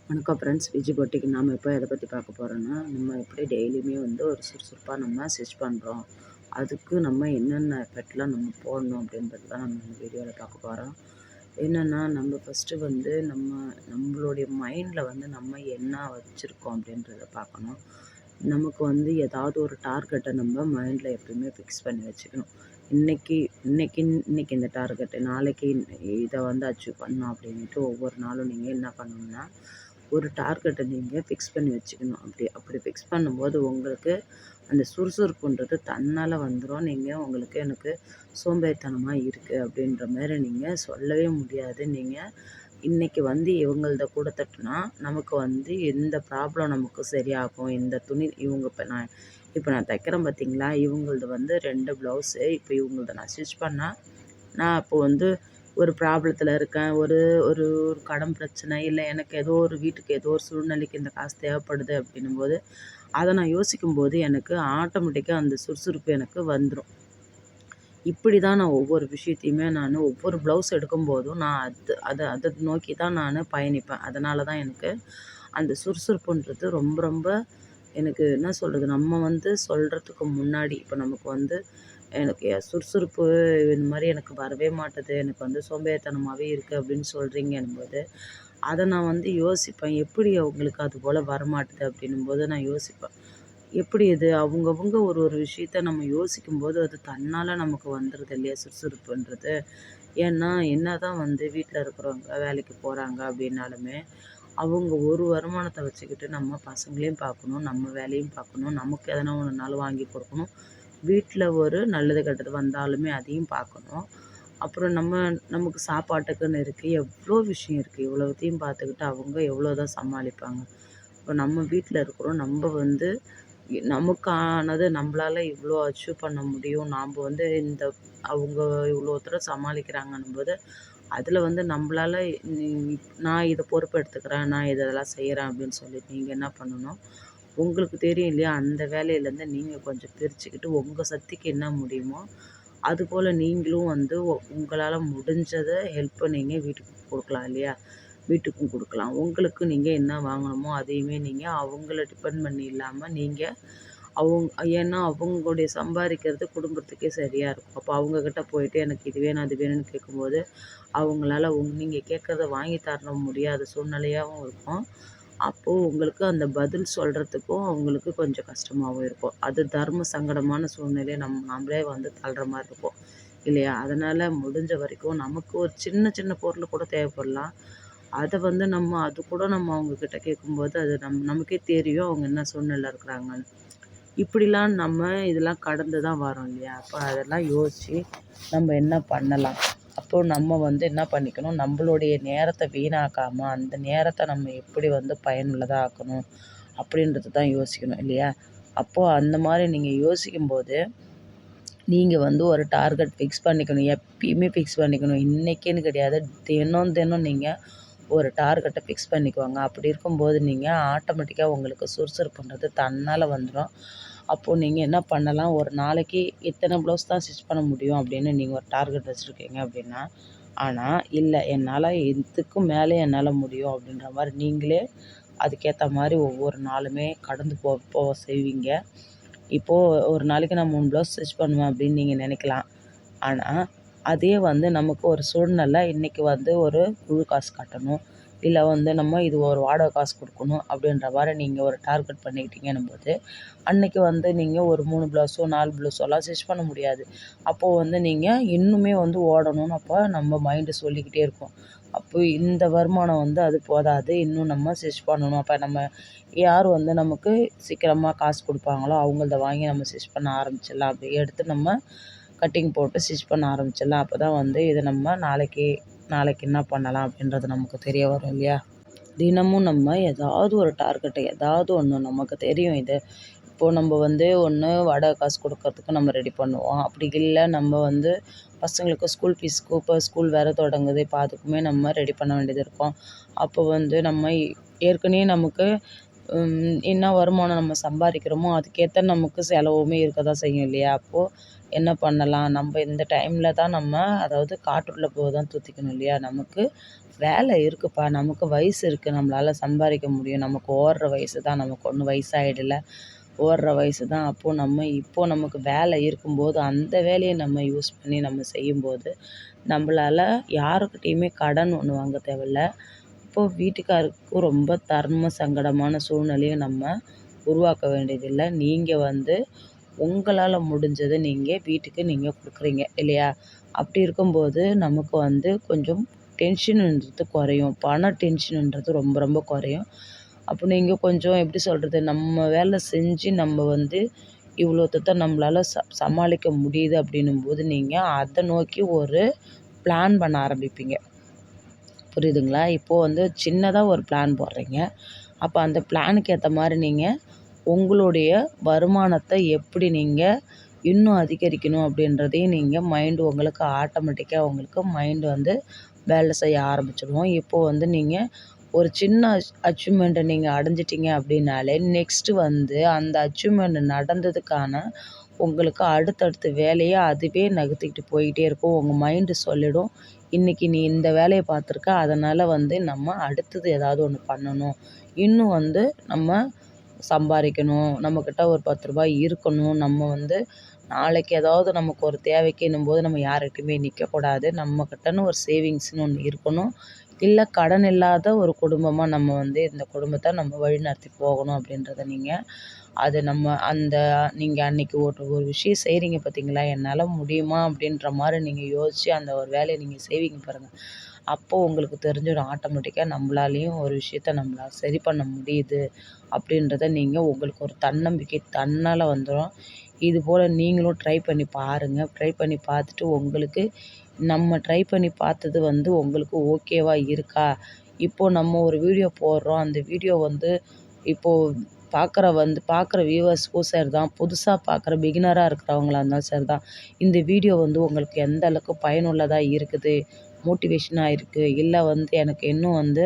வணக்கம் ஃப்ரெண்ட்ஸ். விஜி பொட்டிக்கு நாம் இப்போ எதை பற்றி பார்க்க போகிறோன்னா, நம்ம எப்படி டெய்லியுமே வந்து ஒரு சுறுசுறுப்பாக நம்ம ஸ்டிச் பண்ணுறோம், அதுக்கு நம்ம என்னென்ன எஃபெக்ட்லாம் நம்ம போடணும் அப்படின்றது தான் நம்ம இந்த வீடியோவில் பார்க்க போகிறோம். என்னென்னா, நம்ம ஃபஸ்ட்டு வந்து நம்மளுடைய மைண்டில் வந்து நம்ம என்ன வச்சுருக்கோம் அப்படின்றத பார்க்கணும். நமக்கு வந்து ஏதாவது ஒரு டார்கெட்டை நம்ம மைண்டில் எப்பயுமே ஃபிக்ஸ் பண்ணி வச்சுக்கணும். இன்றைக்கி இன்றைக்கி இன்றைக்கி இந்த டார்கெட்டு, நாளைக்கு இதை வந்து அச்சீவ் பண்ணணும் அப்படின்ட்டு ஒவ்வொரு நாளும் நீங்கள் என்ன பண்ணணும்னா, ஒரு டார்கெட்டை நீங்கள் ஃபிக்ஸ் பண்ணி வச்சுக்கணும். அப்படி ஃபிக்ஸ் பண்ணும்போது உங்களுக்கு அந்த சுறுசுறுப்புன்றது தன்னால் வந்துடும். நீங்கள் உங்களுக்கு எனக்கு சோம்பேறித்தனமாக இருக்குது அப்படின்ற மாரி நீங்கள் சொல்லவே முடியாது. நீங்கள் இன்றைக்கி வந்து இவங்கள்த கூட தட்டுனா நமக்கு வந்து எந்த ப்ராப்ளம் நமக்கு சரியாகும். இந்த துணி இவங்க இப்போ நான் தைக்கிறேன் பார்த்தீங்களா, இவங்களது வந்து 2 ப்ளவுஸு. இப்போ இவங்களத நான் ஸ்டிச் பண்ணால் நான் அப்போ வந்து ஒரு ப்ராப்ளத்தில் இருக்கேன், ஒரு ஒரு ஒரு கடன் பிரச்சனை, இல்லை எனக்கு ஏதோ ஒரு வீட்டுக்கு ஏதோ ஒரு சூழ்நிலைக்கு இந்த காசு தேவைப்படுது அப்படின்னும்போது, அதை நான் யோசிக்கும்போது எனக்கு ஆட்டோமேட்டிக்காக அந்த சுறுசுறுப்பு எனக்கு வந்துடும். இப்படி தான் நான் ஒவ்வொரு விஷயத்தையுமே ஒவ்வொரு ப்ளவுஸ் எடுக்கும்போதும் நான் அதை நோக்கி தான் நான் பயணிப்பேன். அதனால தான் எனக்கு அந்த சுறுசுறுப்புன்றது ரொம்ப ரொம்ப எனக்கு என்ன சொல்கிறது, நம்ம வந்து சொல்கிறதுக்கு முன்னாடி இப்போ நமக்கு வந்து எனக்கு சுறுசுறுப்பு இந்த மாதிரி எனக்கு வரவே மாட்டுது, எனக்கு வந்து சோம்பேறித்தனமாகவே இருக்குது அப்படின்னு சொல்கிறீங்கன்னும்போது, அதை நான் வந்து யோசிப்பேன். எப்படி அவங்களுக்கு அது போல் வரமாட்டுது அப்படின்னும்போது நான் யோசிப்பேன். எப்படி இது அவங்கவுங்க ஒரு ஒரு விஷயத்த நம்ம யோசிக்கும்போது அது தன்னால் நமக்கு வந்துடுது இல்லையா சுறுசுறுப்புன்றது. ஏன்னா என்ன தான் வந்து வீட்டில் இருக்கிறவங்க வேலைக்கு போகிறாங்க அப்படின்னாலுமே, அவங்க ஒரு வருமானத்தை வச்சுக்கிட்டு நம்ம பசங்களையும் பார்க்கணும், நம்ம வேலையும் பார்க்கணும், நமக்கு எதனா ஒன்றுனாலும் வாங்கி கொடுக்கணும், வீட்டில் ஒரு நல்லது கெட்டது வந்தாலுமே அதையும் பார்க்கணும். அப்புறம் நமக்கு சாப்பாட்டுக்குன்னு இருக்குது, எவ்வளோ விஷயம் இருக்குது. இவ்வளோத்தையும் பார்த்துக்கிட்டு அவங்க எவ்வளோ தான் சமாளிப்பாங்க. இப்போ நம்ம வீட்டில் இருக்கிறோம், நம்ம வந்து நமக்கானது நம்மளால இவ்வளோ அச்சீவ் பண்ண முடியும். நாம் வந்து அவங்க இவ்வளோ தூரம் சமாளிக்கிறாங்கன்னும்போது, அதில் வந்து நம்மளால நான் இதை பொறுப்பு எடுத்துக்கிறேன், நான் இதெல்லாம் செய்கிறேன் அப்படின்னு சொல்லி நீங்கள் என்ன பண்ணணும், உங்களுக்கு தெரியும் இல்லையா, அந்த வேலையிலேருந்து நீங்கள் கொஞ்சம் பிரிச்சுக்கிட்டு உங்கள் சக்திக்கு என்ன முடியுமோ அதுபோல் நீங்களும் வந்து உங்களால் முடிஞ்சதை ஹெல்ப்பை நீங்கள் வீட்டுக்கு கொடுக்கலாம் இல்லையா, வீட்டுக்கும் கொடுக்கலாம். உங்களுக்கு நீங்கள் என்ன வாங்கணுமோ அதையுமே நீங்கள் அவங்கள டிபெண்ட் பண்ணி இல்லாமல் நீங்கள் ஏன்னா அவங்களுடைய சம்பாதிக்கிறது குடும்பத்துக்கே சரியாக இருக்கும். அப்போ அவங்கக்கிட்ட போயிட்டு எனக்கு இது வேணும் அது வேணும்னு கேட்கும்போது அவங்களால நீங்கள் கேட்குறத வாங்கி தர முடியாத சூழ்நிலையாகவும் இருக்கும். அப்போது உங்களுக்கு அந்த பதில் சொல்கிறதுக்கும் அவங்களுக்கு கொஞ்சம் கஷ்டமாகவும் இருக்கும். அது தர்ம சங்கடமான சூழ்நிலையை நம்மளே வந்து தள்ளுற மாதிரி இருக்கும் இல்லையா. அதனால் முடிஞ்ச வரைக்கும் நமக்கு ஒரு சின்ன சின்ன பொருள் கூட தேவைப்படலாம். அதை வந்து அது கூட நம்ம அவங்கக்கிட்ட கேட்கும்போது அது நமக்கே தெரியும் அவங்க என்ன சூழ்நிலையில் இருக்கிறாங்கன்னு. இப்படிலாம் நம்ம இதெல்லாம் கடந்து தான் வரோம் இல்லையா. அப்போ அதெல்லாம் யோசித்து நம்ம என்ன பண்ணலாம், அப்போது நம்ம வந்து என்ன பண்ணிக்கணும், நம்மளுடைய நேரத்தை வீணாக்காமல் அந்த நேரத்தை நம்ம எப்படி வந்து பயனுள்ளதாக ஆக்கணும் அப்படின்றது தான் யோசிக்கணும் இல்லையா. அப்போது அந்த மாதிரி நீங்கள் யோசிக்கும்போது நீங்கள் வந்து ஒரு டார்கெட் ஃபிக்ஸ் பண்ணிக்கணும், எப்பயுமே ஃபிக்ஸ் பண்ணிக்கணும். இன்றைக்கின்னு கிடையாது, தினம் தினம் நீங்கள் ஒரு டார்கெட்டை ஃபிக்ஸ் பண்ணிக்குவாங்க. அப்படி இருக்கும்போது நீங்கள் ஆட்டோமேட்டிக்காக உங்களுக்கு சுறுசுறுப்புன்றது தன்னால் வந்துடும். அப்போது நீங்கள் என்ன பண்ணலாம், ஒரு நாளைக்கு இத்தனை ப்ளவுஸ் தான் ஸ்டிச் பண்ண முடியும் அப்படின்னு நீங்கள் ஒரு டார்கெட் வச்சுருக்கீங்க அப்படின்னா, ஆனால் இல்லை என்னால் இதுக்கும் மேலே என்னால் முடியும் அப்படின்ற மாதிரி நீங்களே அதுக்கேற்ற மாதிரி ஒவ்வொரு நாளுமே கடந்து போக செய்வீங்க. இப்போது ஒரு நாளைக்கு நான் 3 ப்ளவுஸ் ஸ்டிச் பண்ணுவேன் அப்படின்னு நீங்கள் நினைக்கலாம். ஆனால் அதே வந்து நமக்கு ஒரு சூழ்நிலை இன்றைக்கி வந்து ஒரு குழு காசு கட்டணும், இல்லை வந்து நம்ம இது ஒரு வாடகை காசு கொடுக்கணும் அப்படின்ற மாதிரி நீங்கள் ஒரு டார்கெட் பண்ணிக்கிட்டீங்கன்னும்போது, அன்றைக்கி வந்து நீங்கள் ஒரு 3 ப்ளவுஸோ 4 ப்ளவுஸோலாம் ஸ்டிச் பண்ண முடியாது. அப்போது வந்து நீங்கள் இன்னுமே வந்து ஓடணும்னு அப்போ நம்ம மைண்டு சொல்லிக்கிட்டே இருக்கும். அப்போ இந்த வருமானம் வந்து அது போதாது, இன்னும் நம்ம ஸ்டிச் பண்ணணும். அப்போ நம்ம யார் வந்து நமக்கு சீக்கிரமாக காசு கொடுப்பாங்களோ அவங்கள்த வாங்கி நம்ம ஸ்டிச் பண்ண ஆரம்பிச்சிடலாம். அப்படி எடுத்து நம்ம கட்டிங் போட்டு ஸ்டிச் பண்ண ஆரம்பிச்சிடலாம். அப்போ தான் வந்து இது நம்ம நாளைக்கு என்ன பண்ணலாம் அப்படின்றது நமக்கு தெரிய வரும் இல்லையா. தினமும் நம்ம ஏதாவது ஒரு டார்கெட்டை ஏதாவது ஒன்று நமக்கு தெரியும் இது. இப்போது நம்ம வந்து ஒன்று வாடகை காசு கொடுக்கறதுக்கு நம்ம ரெடி பண்ணுவோம். அப்படி இல்லை நம்ம வந்து பசங்களுக்கு ஸ்கூல் ஃபீஸ்க்கு இப்போ ஸ்கூல் வேறு தொடங்குது, இப்போ அதுக்குமே நம்ம ரெடி பண்ண வேண்டியது இருக்கும். அப்போ வந்து நம்ம ஏற்கனவே நமக்கு என்ன வருமானம் நம்ம சம்பாதிக்கிறோமோ அதுக்கேற்ற நமக்கு செலவுமே இருக்க தான் செய்யும் இல்லையா? அப்போது என்ன பண்ணலாம், நம்ம இந்த டைமில் தான் நம்ம அதாவது காட்டுக்குள்ளே போய் தான் தூத்திக்கணும் இல்லையா? நமக்கு வேலை இருக்குப்பா, நமக்கு வயசு இருக்குது, நம்மளால் சம்பாதிக்க முடியும், நமக்கு ஓடுற வயசு தான், நமக்கு ஒன்றும் வயசாகிடல, ஓடுற வயசு தான். இப்போது நமக்கு வேலை இருக்கும்போது அந்த வேலையை நம்ம யூஸ் பண்ணி நம்ம செய்யும்போது நம்மளால் யாருக்கிட்டேயுமே கடன் ஒன்று வாங்க தேவையில்ல. இப்போது வீட்டுக்காருக்கு ரொம்ப தர்ம சங்கடமான சூழ்நிலையை நம்ம உருவாக்க வேண்டியதில்லை. நீங்கள் உங்களால் முடிஞ்சதை வீட்டுக்கு கொடுக்குறீங்க இல்லையா? அப்படி இருக்கும்போது நமக்கு கொஞ்சம் டென்ஷனுன்றது குறையும். பண டென்ஷனுன்றது ரொம்ப ரொம்ப குறையும். அப்போ நீங்கள் கொஞ்சம் எப்படி சொல்கிறது, நம்ம வேலை செஞ்சு நம்ம இவ்வளோத்த நம்மளால் சமாளிக்க முடியுது அப்படின்னும்போது நீங்கள் அதை நோக்கி ஒரு பிளான் பண்ண ஆரம்பிப்பீங்க. புரியுதுங்களா? இப்போது சின்னதாக ஒரு பிளான் போடுறீங்க. அப்போ அந்த பிளானுக்கு ஏற்ற மாதிரி நீங்கள் உங்களுடைய வருமானத்தை எப்படி நீங்கள் இன்னும் அதிகரிக்கணும் அப்படின்றதையும் உங்களுக்கு ஆட்டோமேட்டிக்காக உங்களுக்கு மைண்டு வேலை செய்ய ஆரம்பிச்சிடும். இப்போது நீங்கள் ஒரு சின்ன அச்சீவ்மெண்ட்டை நீங்கள் அடைஞ்சிட்டிங்க அப்படின்னாலே நெக்ஸ்ட்டு அந்த அச்சீவ்மெண்ட் நடந்ததுக்கான உங்களுக்கு அடுத்தடுத்த வேலையை அதுவே நகர்த்திக்கிட்டு போயிட்டே இருக்கும். உங்கள் மைண்டு சொல்லிடும், இன்றைக்கி நீ இந்த வேலையை பார்த்துருக்க, அதனால் நம்ம அடுத்தது ஏதாவது ஒன்று பண்ணணும், இன்னும் நம்ம சம்பாதிக்கணும், நம்மக்கிட்ட ஒரு 10 ரூபாய் இருக்கணும், நம்ம நாளைக்கு ஏதாவது நமக்கு ஒரு தேவைக்குன்னும்போது நம்ம யார்கிட்டையுமே நிற்கக்கூடாது, நம்மக்கிட்டன்னு ஒரு சேவிங்ஸ்னு ஒன்று இருக்கணும், இல்லை கடன் இல்லாத ஒரு குடும்பமாக நம்ம இந்த குடும்பத்தை நம்ம வழிநடத்தி போகணும் அப்படின்றத நீங்கள் அன்றைக்கி ஒரு விஷயம் செய்கிறீங்க பார்த்தீங்களா, என்னால் முடியுமா அப்படின்ற மாதிரி நீங்கள் யோசித்து அந்த ஒரு வேலையை நீங்கள் செய்வீங்க பாருங்கள். அப்போது உங்களுக்கு தெரிஞ்சிடும் ஆட்டோமேட்டிக்காக நம்மளாலேயும் ஒரு விஷயத்த நம்மளால் சரி பண்ண முடியுது அப்படின்றத உங்களுக்கு ஒரு தன்னம்பிக்கை தன்னால் வந்துடும். இதுபோல் நீங்களும் ட்ரை பண்ணி பாருங்கள். ட்ரை பண்ணி பார்த்துட்டு உங்களுக்கு நம்ம ட்ரை பண்ணி பார்த்தது உங்களுக்கு ஓகேவா இருக்கா? இப்போது நம்ம ஒரு வீடியோ போடுறோம், அந்த வீடியோ இப்போது பார்க்குற வியூவர்ஸ்க்கும் சரி தான், புதுசாக பார்க்குற பிகினராக இருக்கிறவங்களா இருந்தாலும் சரி தான், இந்த வீடியோ உங்களுக்கு எந்த அளவுக்கு பயனுள்ளதாக இருக்குது, மோட்டிவேஷனாக இருக்குது, இல்லை எனக்கு இன்னும்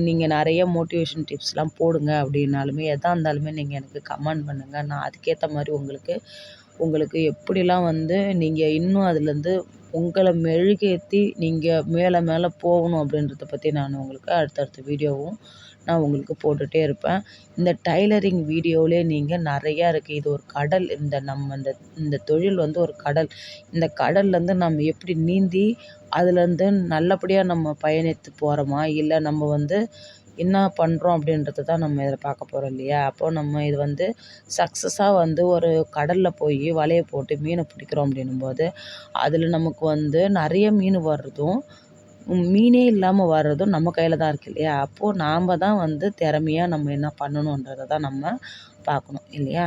நீங்கள் நிறைய மோட்டிவேஷன் டிப்ஸ்லாம் போடுங்க அப்படின்னாலுமே எதாக இருந்தாலுமே நீங்கள் எனக்கு கமெண்ட் பண்ணுங்கள். நான் அதுக்கேற்ற மாதிரி உங்களுக்கு எப்படிலாம் நீங்கள் இன்னும் அதுலேருந்து உங்களை மெழுகேற்றி நீங்கள் மேலே மேலே போகணும் அப்படின்றத பற்றி நான் உங்களுக்கு அடுத்தடுத்த வீடியோவும் நான் உங்களுக்கு போட்டுகிட்டே இருப்பேன். இந்த டைலரிங் வீடியோவிலே நீங்கள் நிறையா இருக்குது. இது ஒரு கடல். இந்த தொழில் ஒரு கடல். இந்த கடல்லேருந்து நம்ம எப்படி நீந்தி அதுலேருந்து நல்லபடியாக நம்ம பயணித்து போகிறோமா, இல்லை நம்ம என்ன பண்ணுறோம் அப்படின்றத தான் நம்ம இதில் பார்க்க போகிறோம் இல்லையா? அப்போது நம்ம இது சக்ஸஸாக ஒரு கடலில் போய் வலையை போட்டு மீனை பிடிக்கிறோம் அப்படின்னும்போது அதில் நமக்கு நிறைய மீன் வர்றதும் மீனே இல்லாமல் வர்றதும் நம்ம கையில் தான் இருக்குது இல்லையா? அப்போது நாம் தான் திறமையாக நம்ம என்ன பண்ணணுன்றத தான் நம்ம பார்க்கணும் இல்லையா?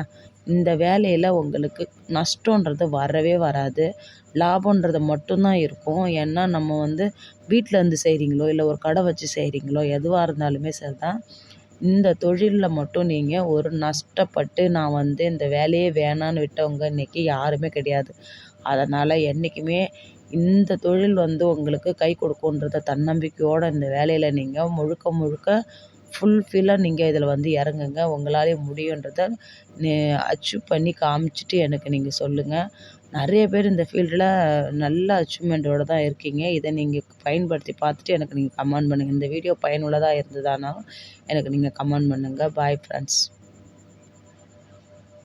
இந்த வேலையில் உங்களுக்கு நஷ்டன்றது வரவே வராது, லாபன்றது மட்டும்தான் இருக்கும். ஏன்னா நம்ம வீட்டில் இருந்து செய்கிறீங்களோ இல்லை ஒரு கடை வச்சு செய்கிறீங்களோ எதுவாக இருந்தாலுமே சரி தான், இந்த தொழிலில் மட்டும் நீங்கள் ஒரு நஷ்டப்பட்டு நான் இந்த வேலையே வேணான்னு விட்டவங்க இன்றைக்கி யாருமே கிடையாது. அதனால் என்றைக்குமே இந்த தொழில் உங்களுக்கு கை கொடுக்குன்றத தன்னம்பிக்கையோடு இந்த வேலையில் நீங்கள் முழுக்க முழுக்க ஃபுல்ஃபில்லாக நீங்கள் இதில் இறங்குங்க. உங்களாலே முடியுன்றத அச்சீவ் பண்ணி காமிச்சிட்டு எனக்கு நீங்கள் சொல்லுங்கள். நிறைய பேர் இந்த ஃபீல்டில் நல்ல அச்சீவ்மெண்ட்டோடு தான் இருக்கீங்க. இதை நீங்கள் பயன்படுத்தி பார்த்துட்டு எனக்கு நீங்கள் கமெண்ட் பண்ணுங்கள். இந்த வீடியோ பயனுள்ளதாக இருந்ததானா எனக்கு நீங்கள் கமெண்ட் பண்ணுங்கள். Bye friends.